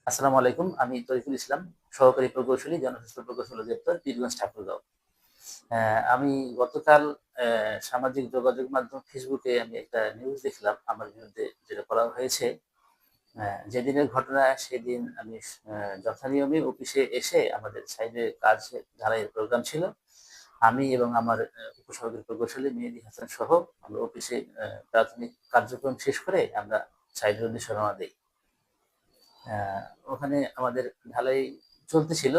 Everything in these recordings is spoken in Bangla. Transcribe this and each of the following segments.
আসসালামু আলাইকুম। আমি তরিকুল ইসলাম, সহকারী প্রকৌশলী, জনস্বাস্থ্য প্রকৌশল অধিদপ্তর, পীরগঞ্জ, ঠাকুরগাঁও। আমি গতকাল সামাজিক যোগাযোগ মাধ্যম ফেসবুকে আমি একটা নিউজ দেখলাম আমার বিরুদ্ধে যেটা করা হয়েছে। যেদিনের ঘটনা সেদিন আমি যথানিয়মে অফিসে এসে আমাদের সাইডে কাজ ঢালাইয়ের প্রোগ্রাম ছিল। আমি এবং আমার উপসহকারী প্রকৌশলী মেহেদী হাসান সহ আমরা অফিসে প্রাথমিক কার্যক্রম শেষ করে আমরা সাইডের উদ্দেশ্যে রওনা দেই। আহ, ওখানে আমাদের ঢালাই চলতেছিল।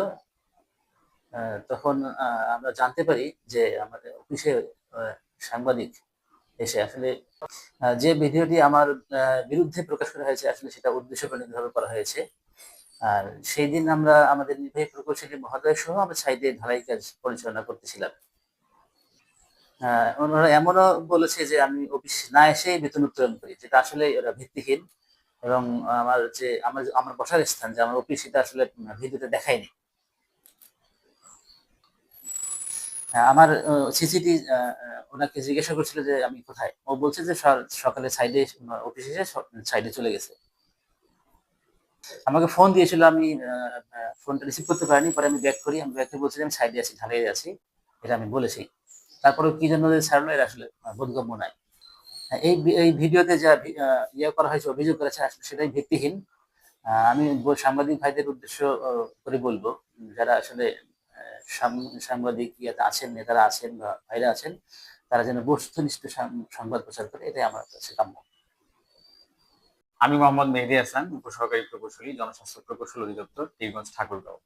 তখন আমরা জানতে পারি যে আমাদের অফিসে আহ, সাংবাদিক এসে আসলে যে ভিডিওটি আমার বিরুদ্ধে প্রকাশ করা হয়েছে আসলে সেটা উদ্দেশ্যপ্রণীতভাবে করা হয়েছে। আর সেই দিন আমরা আমাদের নির্বাহী প্রকৌশলী মহোদয় সহ আমরা সাইডে ঢালাই কাজ পরিচালনা করতেছিলাম। ওনারা এমনও বলেছে যে আমি অফিস না এসেই বেতন উত্তোলন করি, যেটা আসলে ওরা ভিত্তিহীন। এবং আমার যে আমার আমার বসার স্থান যে আমার অফিস সেটা আসলে ভিডিওতে দেখায়নি। আমার সিসিটি ওনাকে জিজ্ঞাসা করছিল যে আমি কোথায়, ও বলছে যে সকালে সাইডে অফিসে এসে সাইডে চলে গেছে। আমাকে ফোন দিয়েছিল, আমি ফোনটা রিসিভ করতে পারিনি। পরে আমি ব্যাক করি, আমি ব্যাক করে বলছি যে আমি সাইডে আছি, ঢালাই আছি, এটা আমি বলেছি। তারপরে কি জন্য যে ছাড়লো এটা আসলে বোধগম্য নাই। এই ভিডিওতে যা ইয়ে করা হয়েছে, অভিযোগ করেছে আসলে সেটাই ভিত্তিহীন। আমি সাংবাদিক ভাইদের উদ্দেশ্য করে বলবো, যারা আসলে সাংবাদিক ইয়াতে আছেন, নেতারা আছেন বা ভাইরা আছেন, তারা যেন বস্তুনিষ্ঠ সংবাদ প্রচার করে, এটাই আমার কাছে কাম্য। আমি মোহাম্মদ মেহেদী হাসান, উপসহকারী প্রকৌশলী, জনস্বাস্থ্য প্রকৌশল অধিদপ্তর, পীরগঞ্জ, ঠাকুরগাঁও।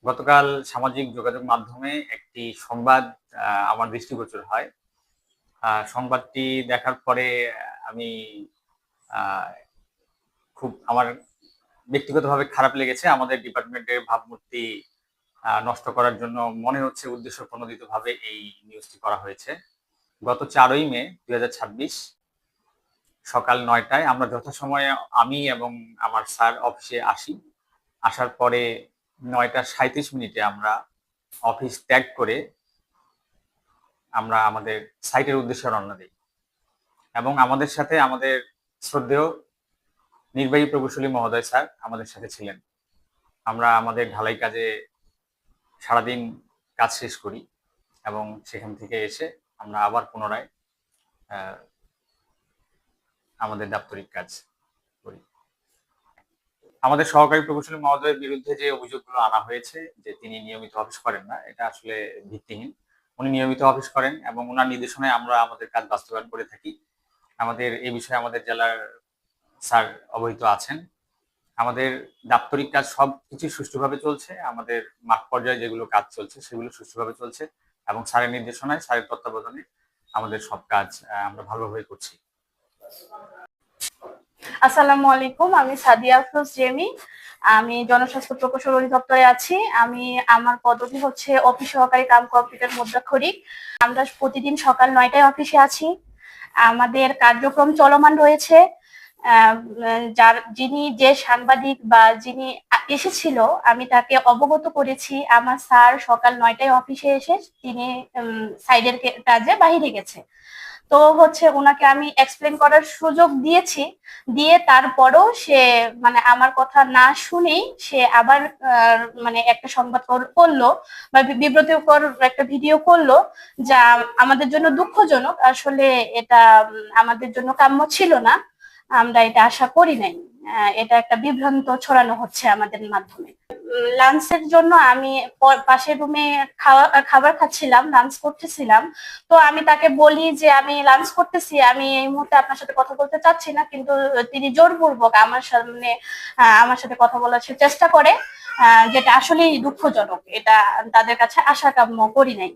গতকাল সামাজিক যোগাযোগ মাধ্যমে একটি সংবাদ আমার দৃষ্টিগোচর হয়। সংবাদটি দেখার পরে আমি আহ, খুব আমার ব্যক্তিগতভাবে খারাপ লেগেছে। আমাদের ডিপার্টমেন্টের ভাবমূর্তি নষ্ট করার জন্য মনে হচ্ছে উদ্দেশ্য প্রণোদিতভাবে এই নিউজটি করা হয়েছে। গত 4ই মে 2026 সকাল 9টায় আমরা যথাসময়ে আমি এবং আমার স্যার অফিসে আসি। আসার পরে 9টা 37 মিনিটে আমরা অফিস ত্যাগ করে আমরা আমাদের সাইটের উদ্দেশ্যে রওনা দিই এবং আমাদের সাথে আমাদের শ্রদ্ধেয় নির্বাহী প্রকৌশলী মহোদয় স্যার আমাদের সাথে ছিলেন। আমরা আমাদের ঢালাই কাজে সারাদিন কাজ শেষ করি এবং সেখান থেকে এসে আমরা আবার পুনরায় আমাদের দাপ্তরিক কাজ করি। আমাদের সহকারী প্রকৌশলী মহোদয়ের বিরুদ্ধে যে অভিযোগগুলো আনা হয়েছে যে তিনি নিয়মিত অফিস করেন না, এটা আসলে ভিত্তিহীন। উনি নিয়মিত অফিস করেন এবং ওনার নির্দেশনায় আমরা আমাদের কাজ বাস্তবায়ন করে থাকি। আমাদের এই বিষয়ে আমাদের জেলার স্যার অবহিত আছেন। আমাদের দাপ্তরিক কাজ সবকিছু সুষ্ঠুভাবে চলছে। আমাদের মাঠ পর্যায়ে যেগুলো কাজ চলছে সেগুলো সুষ্ঠুভাবে চলছে এবং স্যারের নির্দেশনায়, স্যারের তত্ত্বাবধানে আমাদের সব কাজ আমরা ভালোভাবে করছি। আসসালামু আলাইকুম, আমি সাদিয়া আফরোজ জেমি। আমি জনস্বাস্থ্য প্রকৌশল অধিদপ্তরে আছি। আমার পদবি হচ্ছে অফিস সহকারী কাম কম্পিউটার মুদ্রাক্ষরিক। আমরা প্রতিদিন সকাল 9টায় অফিসে আছি। আমাদের কার্যক্রম চলমান রয়েছে। যে সাংবাদিক বা যিনি এসেছিল আমি তাকে অবগত করেছি আমার স্যার সকাল 9টায় অফিসে এসে তিনি সাইডের কাজে বাহিরে গেছে। তো হচ্ছে ওনাকে আমি এক্সপ্লেন করার সুযোগ দিয়েছি, দিয়ে তারপরও সে মানে আমার কথা না শুনেই সে আবার মানে একটা সংবাদ করলো বা বিব্রতকর একটা ভিডিও করলো, যা আমাদের জন্য দুঃখজনক। আসলে এটা আমাদের জন্য কাম্য ছিল না, আমরা এটা আশা করি নাই। এটা একটা বিভ্রান্ত ছড়ানো হচ্ছে আমাদের মাধ্যমে। লাঞ্চের জন্য আমি পাশের রুমে খাবার খাচ্ছিলাম, লাঞ্চ করতেছিলাম। তো আমি তাকে বলি যে আমি লাঞ্চ করতেছি, আমি এই মুহূর্তে আপনার সাথে কথা বলতে চাচ্ছি না, কিন্তু তিনি জোরপূর্বক আমার সামনে আমার সাথে কথা বলার চেষ্টা করে, যেটা আসলেই দুঃখজনক। এটা তাদের কাছে আশা কাম্য করি নাই।